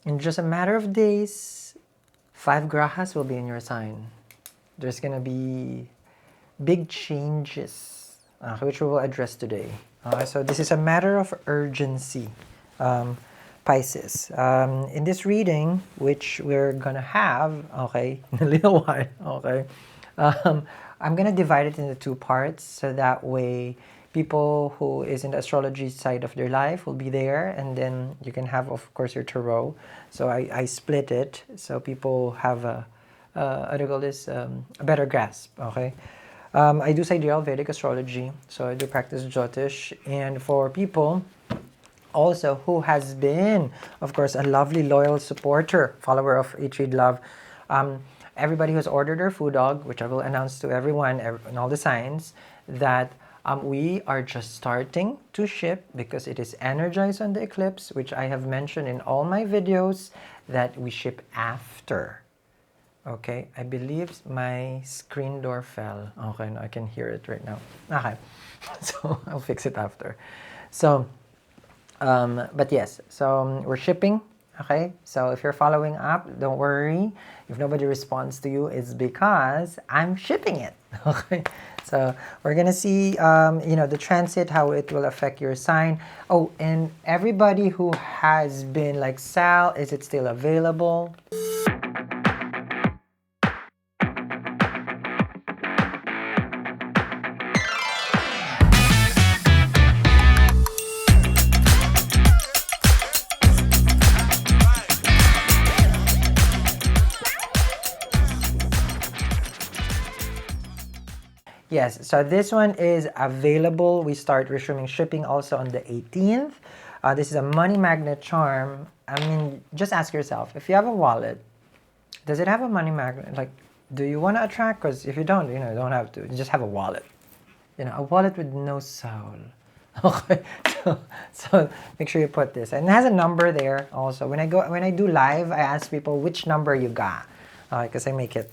in just a matter of days, 5 grahas will be in your sign. There's gonna be big changes, which we will address today. So this is a matter of urgency, Pisces. In this reading, which we're gonna have, okay, in a little while, okay, I'm gonna divide it into 2 parts, so that way people who is in the astrology side of their life will be there, and then you can have, of course, your tarot. So I split it so people have a better grasp. Okay, I do sidereal Vedic astrology, so I do practice Jyotish, and for people also who has been, of course, a lovely loyal supporter, follower of Eat Read Love, everybody who's ordered their food dog, which I will announce to everyone and all the signs, that we are just starting to ship because it is energized on the eclipse, which I have mentioned in all my videos that we ship after. Okay, I believe my screen door fell. Okay, no, I can hear it right now. Okay, so I'll fix it after. So, but yes, so we're shipping. Okay, so if you're following up, don't worry. If nobody responds to you, it's because I'm shipping it. Okay, so we're gonna see, the transit, how it will affect your sign. Oh, and everybody who has been like, Sal, is it still available? Yes, so this one is available. We start resuming shipping also on the 18th. This is a money magnet charm. I mean, just ask yourself, if you have a wallet, does it have a money magnet? Like, do you want to attract? Because if you don't, you don't have to. You just have a wallet. A wallet with no soul. Okay, so make sure you put this. And it has a number there also. When I do live, I ask people which number you got. Because I make it.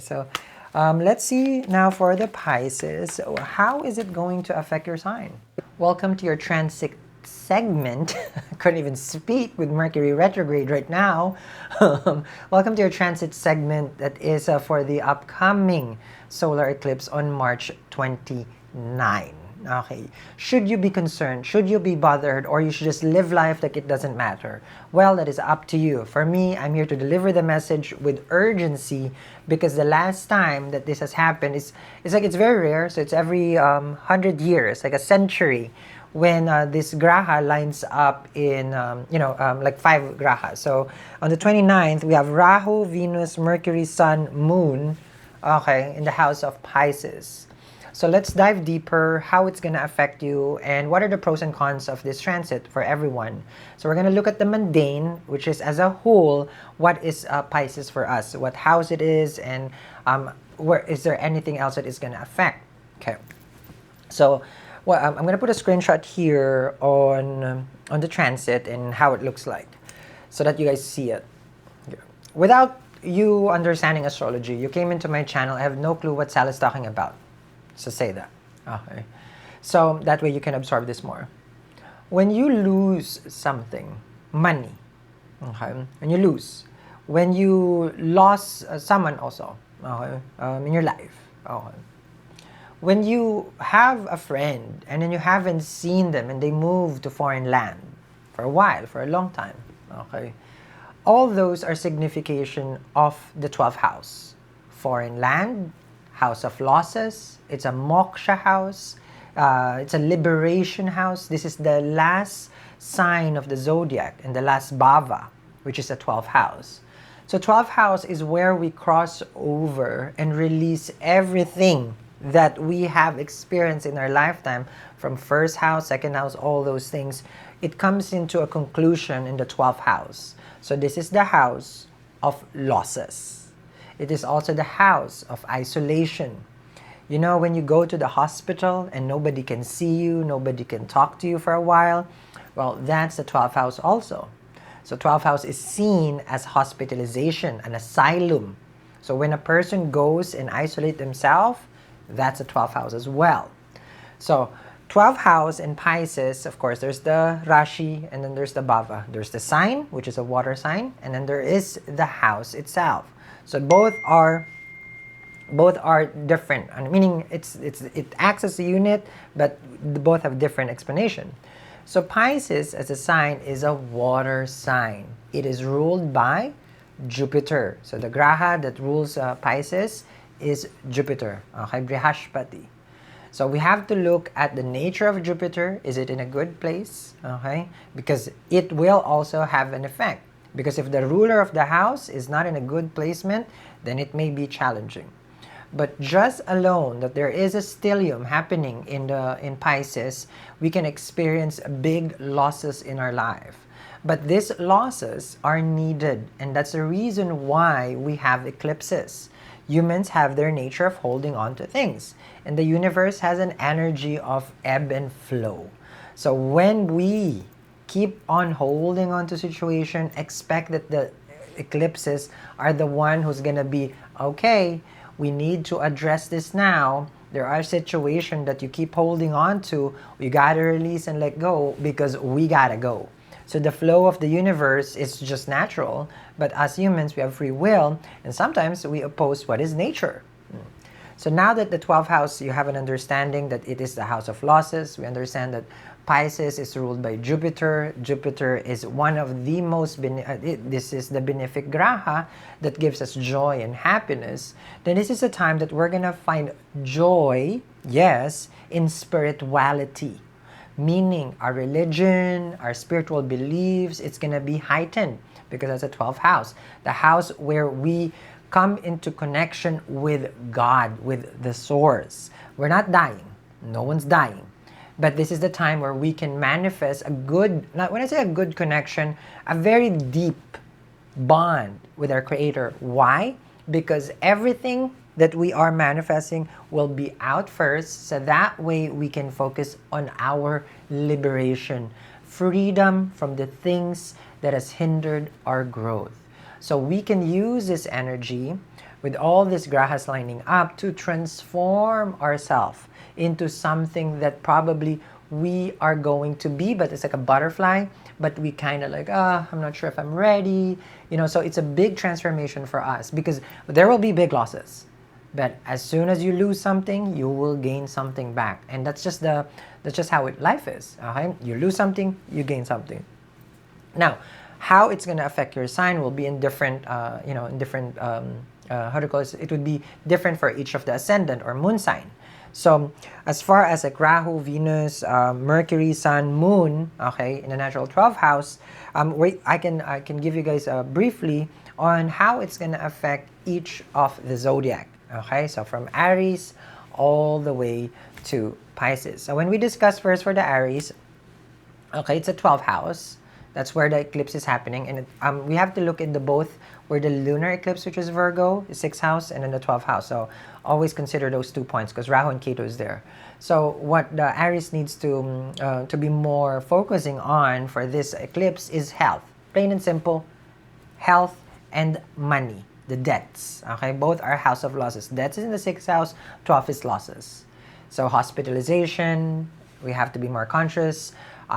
So let's see now for the Pisces. How is it going to affect your sign? Welcome to your transit segment. I couldn't even speak with Mercury retrograde right now. Welcome to your transit segment that is for the upcoming solar eclipse on March 29. Okay, should you be concerned? Should you be bothered? Or you should just live life like it doesn't matter? Well, that is up to you. For me, I'm here to deliver the message with urgency, because the last time that this has happened it's very rare. So it's every 100 years, like a century, when this graha lines up in like 5 grahas. So on the 29th, we have Rahu, Venus, Mercury, Sun, Moon, okay, in the house of Pisces. So let's dive deeper, how it's going to affect you, and what are the pros and cons of this transit for everyone. So we're going to look at the mundane, which is as a whole, what is Pisces for us, what house it is, and where is there anything else that is going to affect. Okay, so I'm going to put a screenshot here on the transit and how it looks like, so that you guys see it. Without you understanding astrology, you came into my channel, I have no clue what Sal is talking about. So say that. Okay. So that way you can absorb this more. When you lose something, money, okay, when you lose, when you lost someone also, okay, in your life, okay, when you have a friend and then you haven't seen them and they move to foreign land for a while, for a long time, okay, all those are signification of the 12th house. Foreign land, house of losses, it's a moksha house, it's a liberation house. This is the last sign of the zodiac and the last bhava, which is the 12th house. So 12th house is where we cross over and release everything that we have experienced in our lifetime, from first house, second house, all those things. It comes into a conclusion in the 12th house. So this is the house of losses. It is also the house of isolation. When you go to the hospital and nobody can see you, nobody can talk to you for a while, well, that's the 12th house also. So 12th house is seen as hospitalization, an asylum. So when a person goes and isolate themselves, that's the 12th house as well. So 12th house in Pisces, of course, there's the Rashi and then there's the Bhava. There's the sign, which is a water sign, and then there is the house itself. So both are different, meaning it acts as a unit, but both have different explanation. So Pisces as a sign is a water sign. It is ruled by Jupiter. So the graha that rules Pisces is Jupiter, okay, Brihaspati. So we have to look at the nature of Jupiter. Is it in a good place? Okay, because it will also have an effect. Because if the ruler of the house is not in a good placement, then it may be challenging. But just alone that there is a stellium happening in Pisces, we can experience big losses in our life. But these losses are needed, and that's the reason why we have eclipses. Humans have their nature of holding on to things, and the universe has an energy of ebb and flow. So when we keep on holding on to situation, expect that the eclipses are the one who's gonna be, okay, we need to address this now. There are situations that you keep holding on to, we gotta release and let go because we gotta go. So the flow of the universe is just natural, but as humans, we have free will, and sometimes we oppose what is nature. So now that the 12th house, you have an understanding that it is the house of losses. We understand that Pisces is ruled by Jupiter. Jupiter is one of the most, this is the benefic graha that gives us joy and happiness. Then this is a time that we're gonna find joy, yes, in spirituality. Meaning our religion, our spiritual beliefs, it's gonna be heightened because that's a 12th house. The house where we come into connection with God, with the source. We're not dying. No one's dying. But this is the time where we can manifest a good, when I say a good connection, a very deep bond with our Creator. Why? Because everything that we are manifesting will be out first, so that way we can focus on our liberation, freedom from the things that has hindered our growth. So we can use this energy with all these grahas lining up to transform ourselves into something that probably we are going to be, but it's like a butterfly, but we kind of like, I'm not sure if I'm ready, so it's a big transformation for us because there will be big losses. But as soon as you lose something, you will gain something back. And that's just how life is. Okay? You lose something, you gain something. Now, how it's going to affect your sign will be in different, how to call it? It would be different for each of the ascendant or moon sign. So, as far as like Rahu, Venus, Mercury, Sun, Moon, okay, in the natural 12th house, I can give you guys briefly on how it's going to affect each of the zodiac. Okay, so from Aries all the way to Pisces. So when we discuss first for the Aries, okay, it's a 12th house. That's where the eclipse is happening, and we have to look into both where the lunar eclipse, which is Virgo, is 6th house, and then the 12th house. So always consider those 2 points because Rahu and Ketu is there. So what the Aries needs to be more focusing on for this eclipse is health, plain and simple, health and money, the debts. Okay, both are house of losses. Debts is in the 6th house, 12th is losses. So hospitalization, we have to be more conscious.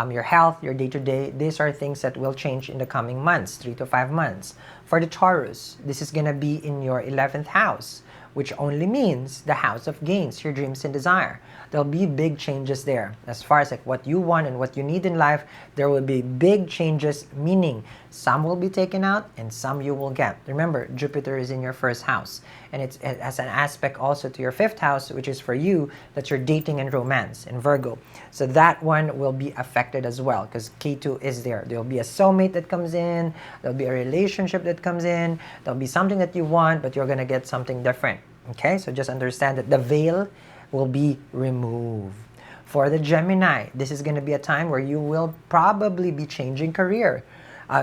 Your health, your day-to-day, these are things that will change in the coming months, 3 to 5 months. For the Taurus, this is going to be in your 11th house, which only means the house of gains, your dreams and desire. There'll be big changes there. As far as like what you want and what you need in life, there will be big changes, meaning some will be taken out and some you will get. Remember, Jupiter is in your 1st house, and it has an aspect also to your 5th house, which is for you, that's your dating and romance in Virgo. So that one will be affected as well because K2 is there. There'll be a soulmate that comes in, there'll be a relationship that comes in, there'll be something that you want, but you're going to get something different. Okay, so just understand that the veil will be removed. For the Gemini, this is going to be a time where you will probably be changing career.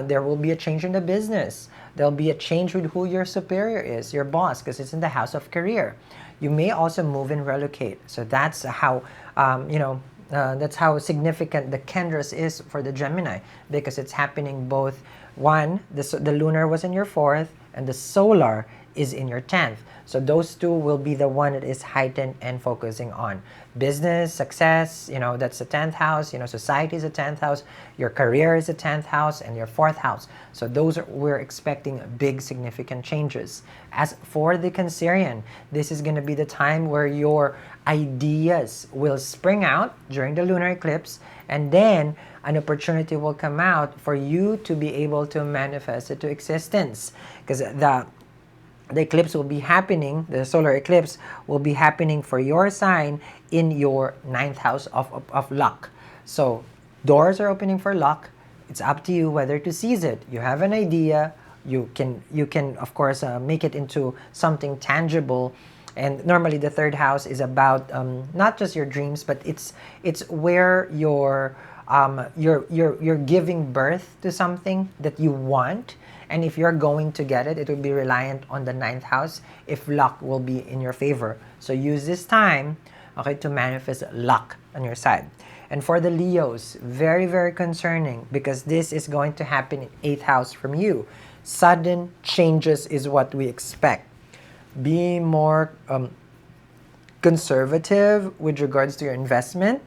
There will be a change in the business. There'll be a change with who your superior is, your boss, because it's in the house of career. You may also move and relocate. So that's how, that's how significant the Kendras is for the Gemini, because it's happening both. One, the lunar was in your 4th, and the solar is in your 10th. So those two will be the one that is heightened and focusing on business, success, that's the 10th house, society is a 10th house, your career is a 10th house, and your 4th house. So we're expecting big significant changes. As for the Cancerian, this is going to be the time where your ideas will spring out during the lunar eclipse, and then an opportunity will come out for you to be able to manifest it to existence, because the eclipse will be happening, the solar eclipse will be happening for your sign in your 9th house of luck. So doors are opening for luck. It's up to you whether to seize it. You have an idea, you can of course make it into something tangible. And normally the 3rd house is about not just your dreams, but it's where you're giving birth to something that you want. And if you're going to get it, it will be reliant on the 9th house if luck will be in your favor. So use this time, okay, to manifest luck on your side. And for the Leos, very, very concerning, because this is going to happen in 8th house from you. Sudden changes is what we expect. Be more conservative with regards to your investment.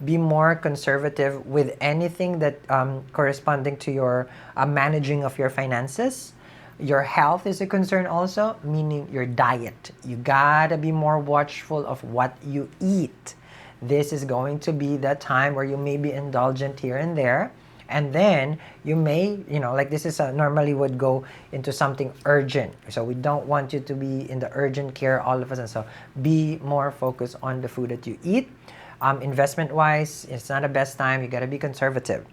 Be more conservative with anything that corresponding to your managing of your finances. Your health is a concern also, meaning your diet. You gotta be more watchful of what you eat. This is going to be the time where you may be indulgent here and there. And then you may, like this is normally would go into something urgent. So we don't want you to be in the urgent care all of a sudden. So be more focused on the food that you eat. Investment-wise, it's not the best time. You got to be conservative.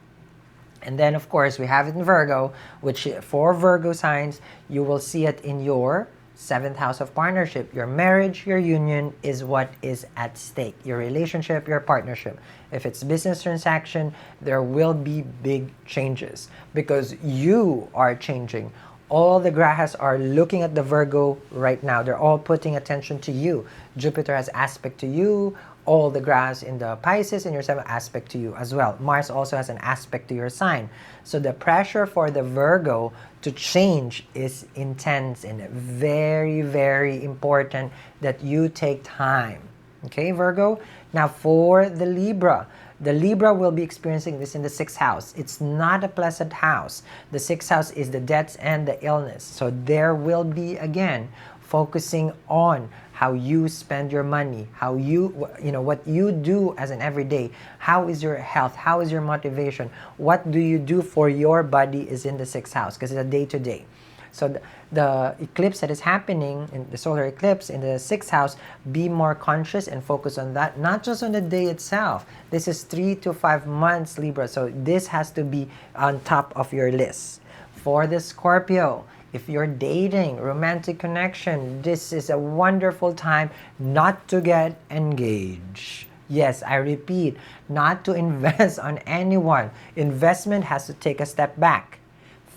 And then, of course, we have it in Virgo, which for Virgo signs, you will see it in your 7th house of partnership. Your marriage, your union is what is at stake. Your relationship, your partnership. If it's business transaction, there will be big changes because you are changing. All the grahas are looking at the Virgo right now. They're all putting attention to you. Jupiter has aspect to you. All the grahas in the Pisces in your 7th aspect to you as well. Mars also has an aspect to your sign. So the pressure for the Virgo to change is intense and very, very important that you take time. Okay, Virgo? Now for the Libra will be experiencing this in the 6th house. It's not a pleasant house. The 6th house is the debts and the illness. So there will be, again, focusing on how you spend your money, how what you do as an everyday. How is your health? How is your motivation? What do you do for your body is in the 6th house because it's a day-to-day. So the eclipse that is happening, in the solar eclipse in the 6th house, be more conscious and focus on that, not just on the day itself. This is 3 to 5 months, Libra. So this has to be on top of your list. For the Scorpio, if you're dating, romantic connection, this is a wonderful time not to get engaged. Yes, I repeat, not to invest on anyone. Investment has to take a step back.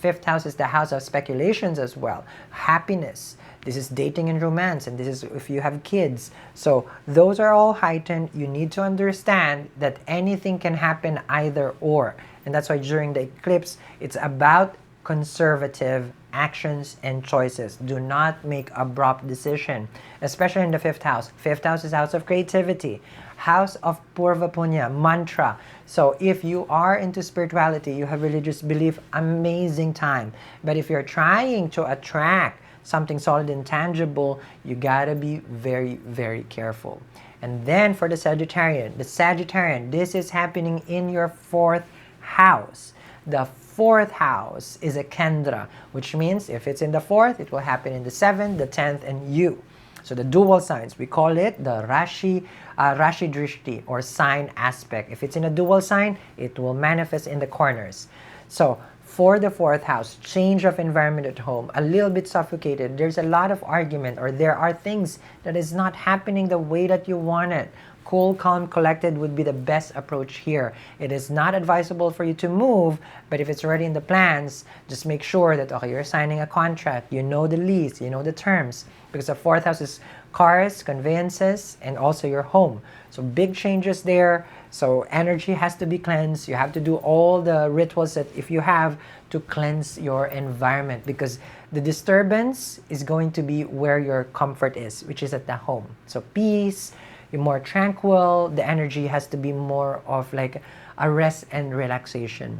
5th house is the house of speculations as well. Happiness. This is dating and romance, and this is if you have kids. So those are all heightened. You need to understand that anything can happen either or. And that's why during the eclipse, it's about conservative actions and choices. Do not make abrupt decision, especially in the 5th house. 5th house is house of creativity, house of Purva Punya, mantra. So if you are into spirituality, you have religious belief, amazing time. But if you're trying to attract something solid and tangible, you gotta be very, very careful. And then for the Sagittarian, this is happening in your 4th house. The 4th house is a Kendra, which means if it's in the 4th, it will happen in the 7th, the 10th, and you. So the dual signs, we call it the Rashi Drishti, or sign aspect. If it's in a dual sign, it will manifest in the corners. So for the 4th house, change of environment at home, a little bit suffocated. There's a lot of argument, or there are things that is not happening the way that you want it. Cool, calm, collected would be the best approach here. It is not advisable for you to move, but if it's already in the plans, just make sure that, okay, you're signing a contract, you know the lease, you know the terms, because the 4th house is cars, conveyances, and also your home. So big changes there. So energy has to be cleansed. You have to do all the rituals that if you have to cleanse your environment, because the disturbance is going to be where your comfort is, which is at the home. So peace, you're more tranquil. The energy has to be more of like a rest and relaxation.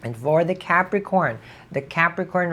And for the Capricorn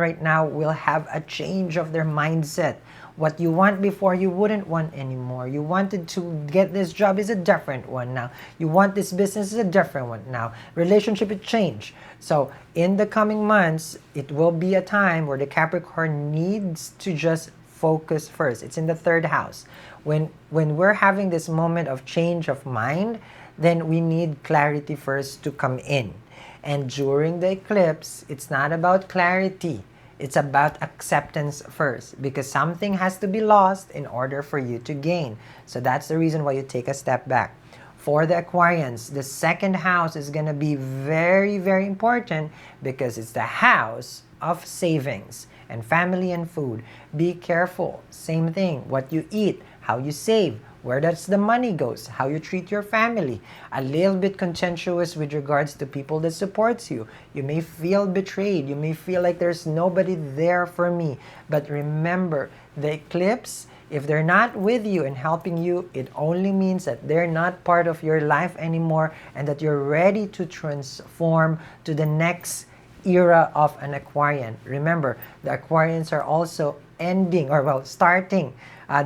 right now will have a change of their mindset. What you want before, you wouldn't want anymore. You wanted to get this job is a different one now. You want this business is a different one now. Relationship it changed. So in the coming months, it will be a time where the Capricorn needs to just focus first. It's in the third house. When we're having this moment of change of mind, then we need clarity first to come in. And during the eclipse, it's not about clarity. It's about acceptance first, because something has to be lost in order for you to gain. So that's the reason why you take a step back. For the Aquarians, the second house is going to be very, very important because it's the house of savings and family and food. Be careful. Same thing. What you eat, how you save, where does the money goes, how you treat your family. A little bit contentious with regards to people that supports you. You may feel betrayed. You may feel like there's nobody there for me. But remember, the eclipse, if they're not with you and helping you, it only means that they're not part of your life anymore and that you're ready to transform to the next era of an Aquarian. Remember, the Aquarians are also ending, or well, starting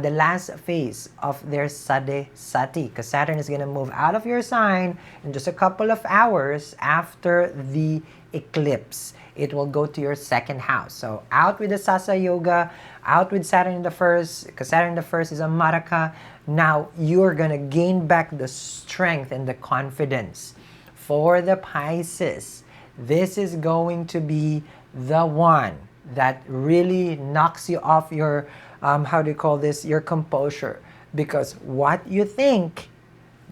the last phase of their Sade Sati, because Saturn is going to move out of your sign in just a couple of hours after the eclipse. It will go to your second house. So out with the Sasa Yoga, out with Saturn in the first, because Saturn in the first is a Maraka. Now you're going to gain back the strength and the confidence. For the Pisces, this is going to be the one that really knocks you off your your composure, because what you think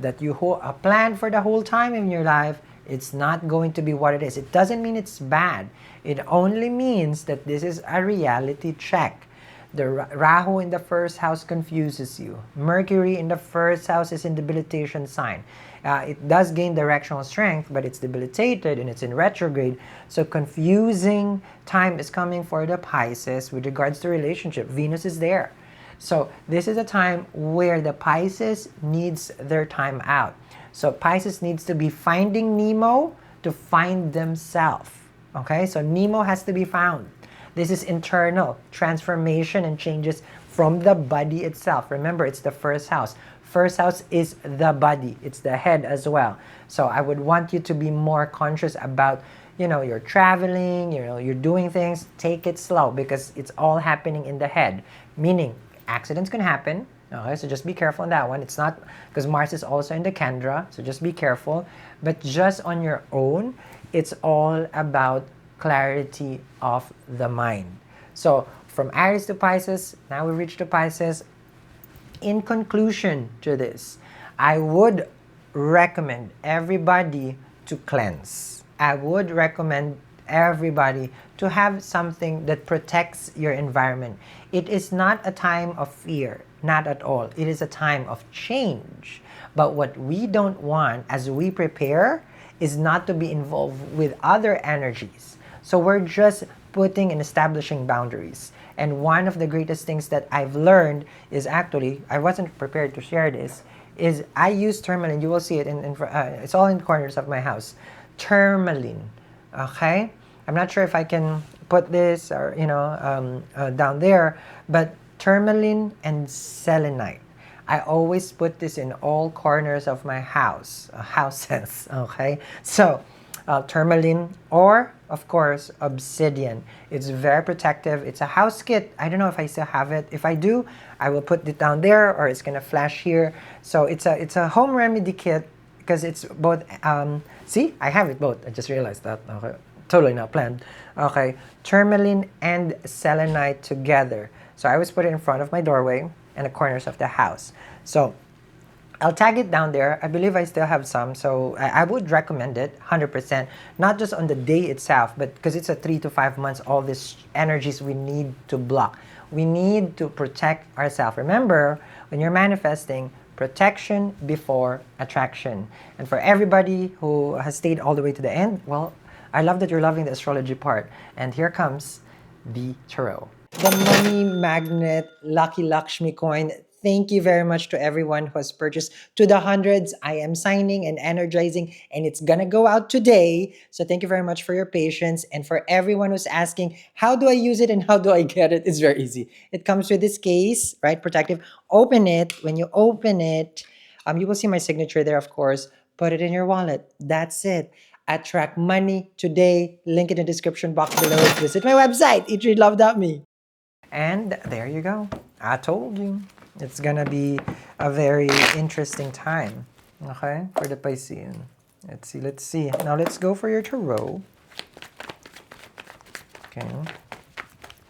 that you planned for the whole time in your life, it's not going to be what it is. It doesn't mean it's bad. It only means that this is a reality check. The Rahu in the first house confuses you. Mercury in the first house is in debilitation sign. It does gain directional strength, but it's debilitated and it's in retrograde. So confusing time is coming for the Pisces with regards to relationship. Venus is there. So this is a time where the Pisces needs their time out. So Pisces needs to be finding Nemo to find themselves. Okay, so Nemo has to be found. This is internal transformation and changes from the body itself. Remember, it's the first house. First house is the body. It's the head as well. So I would want you to be more conscious about, you're traveling, you're doing things. Take it slow because it's all happening in the head. Meaning, accidents can happen. Okay, so just be careful on that one. It's not, because Mars is also in the Kendra, so just be careful. But just on your own, it's all about clarity of the mind. So from Aries to Pisces, now we reach to Pisces. In conclusion to this, I would recommend everybody to cleanse. I would recommend everybody to have something that protects your environment. It is not a time of fear, not at all. It is a time of change. But what we don't want as we prepare is not to be involved with other energies. So we're just putting and establishing boundaries. And one of the greatest things that I've learned is actually, I wasn't prepared to share this, is I use tourmaline. You will see it it's all in the corners of my house. Tourmaline, okay? I'm not sure if I can put this or, down there, but tourmaline and selenite. I always put this in all corners of my houses, okay? So, tourmaline or, of course, obsidian. It's very protective. It's a house kit. I don't know if I still have it. If I do, I will put it down there or it's going to flash here. So it's a home remedy kit because it's both, see, I have it both. I just realized that. Okay. Totally not planned. Okay, tourmaline and selenite together. So I always put it in front of my doorway and the corners of the house. So I'll tag it down there. I believe I still have some, so I would recommend it 100%. Not just on the day itself, but because it's a 3 to 5 months, all these energies we need to block. We need to protect ourselves. Remember, when you're manifesting, protection before attraction. And for everybody who has stayed all the way to the end, well, I love that you're loving the astrology part. And here comes the tarot. The money magnet Lucky Lakshmi coin. Thank you very much to everyone who has purchased to the hundreds. I am signing and energizing, and it's gonna go out today. So thank you very much for your patience. And for everyone who's asking, how do I use it and how do I get it? It's very easy. It comes with this case, right? Protective. Open it. When you open it, you will see my signature there, of course. Put it in your wallet. That's it. Attract money today. Link in the description box below. Visit my website, eatrelove.me. And there you go. I told you. It's gonna be a very interesting time. Okay? For the Piscean. Let's see, let's see. Now let's go for your tarot. Okay.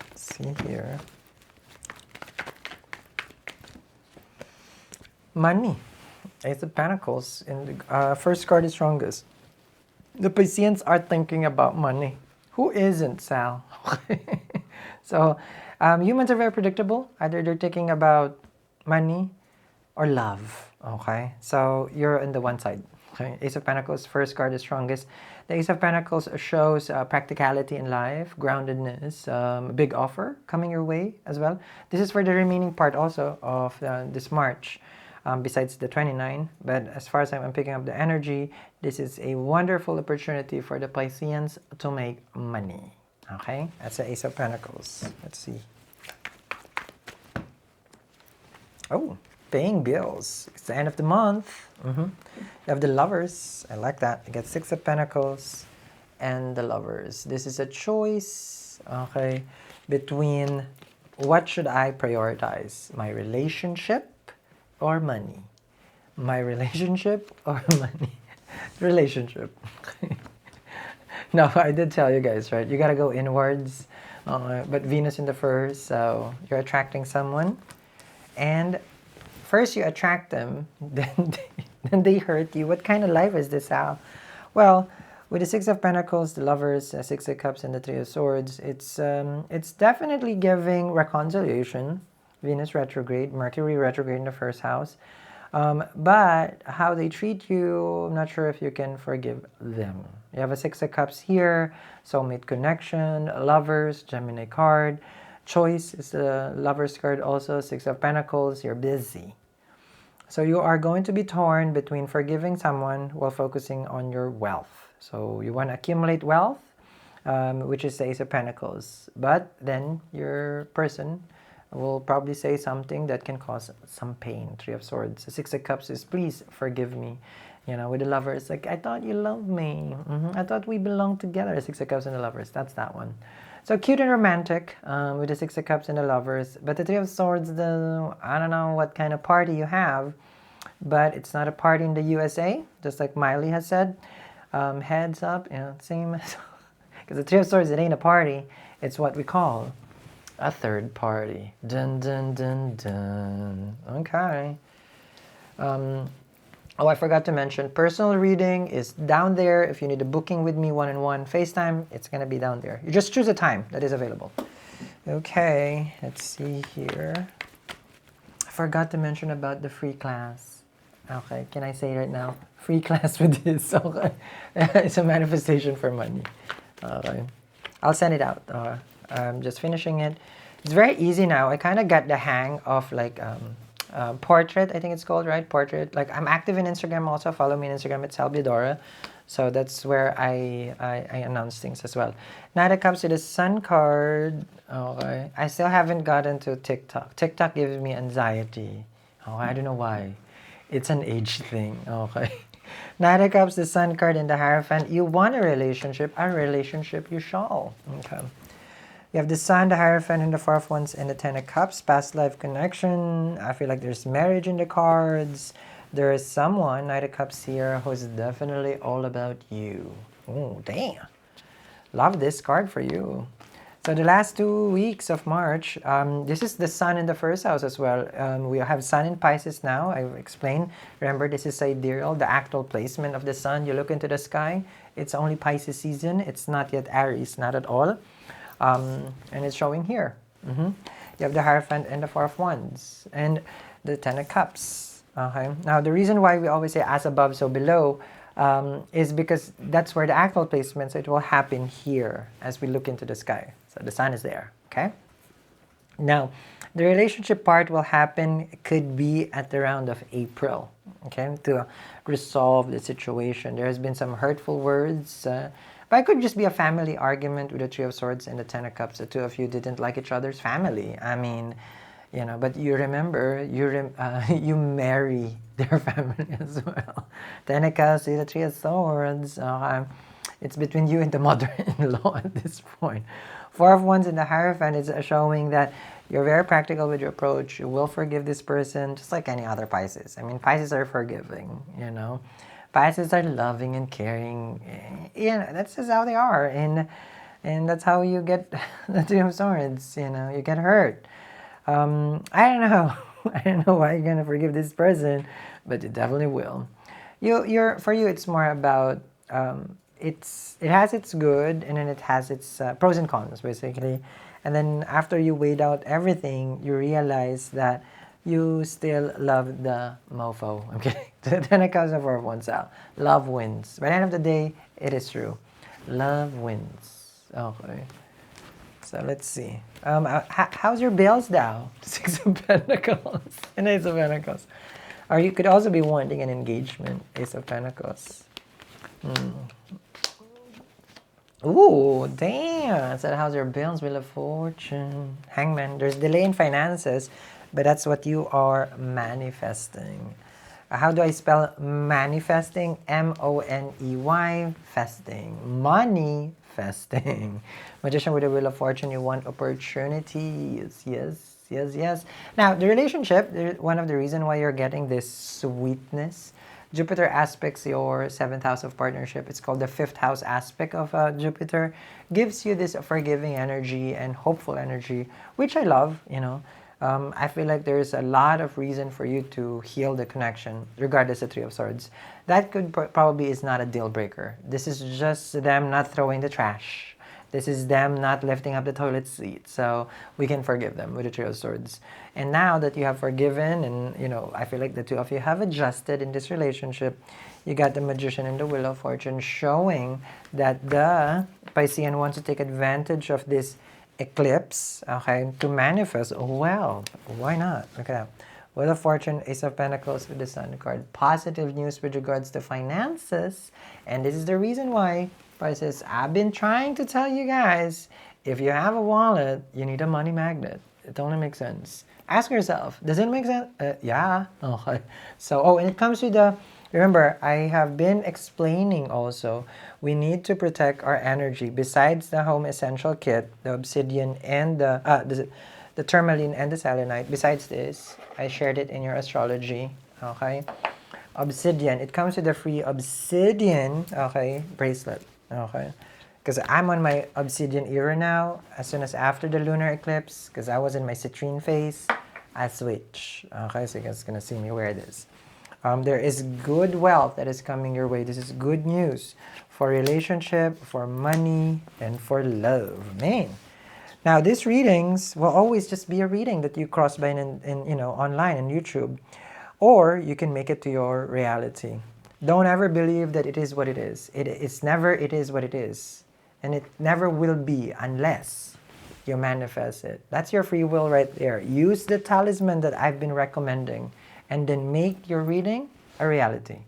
Let's see here. Money. Ace of Pentacles. In the first card is strongest. The Pisceans are thinking about money. Who isn't, Sal? So, humans are very predictable. Either they're thinking about money or love. Okay? So, you're on the one side. Okay? Ace of Pentacles, first card is strongest. The Ace of Pentacles shows practicality in life, groundedness, big offer coming your way as well. This is for the remaining part also of this March. Besides the 29, but as far as I'm picking up the energy, this is a wonderful opportunity for the Pisceans to make money. Okay, that's the Ace of Pentacles. Let's see. Oh, paying bills. It's the end of the month. You have the Lovers. I like that. You get Six of Pentacles and the Lovers. This is a choice, okay, between what should I prioritize? My relationship or money? My relationship or money? Relationship. No, I did tell you guys, right? You gotta go inwards. But Venus in the first, so you're attracting someone. And first you attract them, then they hurt you. What kind of life is this, Al? Well, with the Six of Pentacles, the Lovers, Six of Cups, and the Three of Swords, it's definitely giving reconciliation. Venus retrograde, Mercury retrograde in the first house. But how they treat you, I'm not sure if you can forgive them. You have a Six of Cups here, soulmate connection, Lovers, Gemini card. Choice is the Lovers card also, Six of Pentacles, you're busy. So you are going to be torn between forgiving someone while focusing on your wealth. So you want to accumulate wealth, which is the Ace of Pentacles. But then your person will probably say something that can cause some pain. Three of Swords. The Six of Cups is, please forgive me. You know, with the Lovers, like, I thought you loved me. I thought we belonged together. Six of Cups and the Lovers. That's that one. So cute and romantic with the Six of Cups and the Lovers. But the Three of Swords, I don't know what kind of party you have, but it's not a party in the USA, just like Miley has said. Heads up, you know, same as... Because the Three of Swords, it ain't a party. It's what we call a third party. Dun, dun, dun, dun. Okay. Oh, I forgot to mention, personal reading is down there. If you need a booking with me one-on-one FaceTime, it's going to be down there. You just choose a time that is available. Okay, let's see here. I forgot to mention about the free class. Okay, can I say right now? Free class with this. Okay. It's a manifestation for money. Okay. I'll send it out. I'm just finishing it. It's very easy now. I kind of got the hang of like portrait, I think it's called, right? Portrait. Like, I'm active in Instagram also. Follow me on Instagram at Salvadora. So that's where I announce things as well. Knight of Cups with the Sun card. Okay. I still haven't gotten to TikTok. TikTok gives me anxiety. Oh, I don't know why. It's an age thing. Okay. Knight of Cups, the Sun card, and the Hierophant. You want a relationship you shall. Okay. You have the Sun, the Hierophant, and the Four of Wands, and the Ten of Cups. Past life connection. I feel like there's marriage in the cards. There is someone, Knight of Cups here, who's definitely all about you. Oh, damn. Love this card for you. So the last 2 weeks of March, this is the sun in the first house as well. We have sun in Pisces now. I've explained. Remember, this is sidereal, the actual placement of the sun. You look into the sky, it's only Pisces season. It's not yet Aries, not at all. And it's showing here. You have the Hierophant and the Four of Wands and the Ten of Cups. Okay. Now, the reason why we always say as above, so below, is because that's where the actual placement, so it will happen here as we look into the sky. So the sun is there, okay? Now, the relationship part will happen, could be at the round of April, okay? To resolve the situation. There has been some hurtful words, but it could just be a family argument with the Three of Swords and the Ten of Cups. The two of you didn't like each other's family. I mean, you know, but you remember, you marry their family as well. Ten of Cups, the Three of Swords. It's between you and the mother-in-law at this point. Four of Wands in the Hierophant is showing that you're very practical with your approach. You will forgive this person just like any other Pisces. I mean, Pisces are forgiving, you know. Pisces are loving and caring. You know, that's just how they are. And that's how you get the Two of Swords, you know. You get hurt. I don't know. I don't know why you're going to forgive this person, but you definitely will. For you, it's more about... it has its good and then it has its pros and cons basically, and then after you weighed out everything, you realize that you still love the mofo. I'm kidding. Then it comes over oneself. Love wins. By the end of the day, it is true. Love wins. Okay. So let's see. How's your bills now? Six of Pentacles and Ace of Pentacles. Or you could also be wanting an engagement. Ace of Pentacles. Ooh, damn. So how's your bills? Wheel of Fortune. Hangman. There's delay in finances, but that's what you are manifesting. How do I spell manifesting? M-O-N-E-Y. Festing. Money festing. Magician with the Wheel of Fortune. You want opportunities. Yes, yes, yes. Now, the relationship, one of the reasons why you're getting this sweetness, Jupiter aspects your 7th house of partnership. It's called the 5th house aspect of Jupiter. Gives you this forgiving energy and hopeful energy, which I love, you know. I feel like there's a lot of reason for you to heal the connection, regardless of Three of Swords. That could probably is not a deal breaker. This is just them not throwing the trash. This is them not lifting up the toilet seat. So we can forgive them with the Three of Swords. And now that you have forgiven and, you know, I feel like the two of you have adjusted in this relationship, you got the Magician and the Wheel of Fortune showing that the Piscean wants to take advantage of this eclipse, okay, to manifest well. Why not? Look at that. Wheel of Fortune, Ace of Pentacles with the Sun card. Positive news with regards to finances. And this is the reason why Pisces, I've been trying to tell you guys, if you have a wallet, you need a money magnet. It only makes sense. Ask yourself, does it make sense? Yeah. Okay. So, and it comes to the, remember, I have been explaining also, we need to protect our energy. Besides the home essential kit, the obsidian and the tourmaline and the selenite, besides this, I shared it in your astrology, okay? Obsidian, it comes with a free obsidian, okay, bracelet, okay? Because I'm on my obsidian era now. As soon as after the lunar eclipse, because I was in my citrine phase, I switch. Okay, so you guys gonna see me wear this. There is good wealth that is coming your way. This is good news for relationship, for money, and for love. Man. Now, these readings will always just be a reading that you cross by in you know, online and YouTube, or you can make it to your reality. Don't ever believe that it is what it is. It's never it is what it is. And it never will be unless you manifest it. That's your free will right there. Use the talisman that I've been recommending and then make your reading a reality.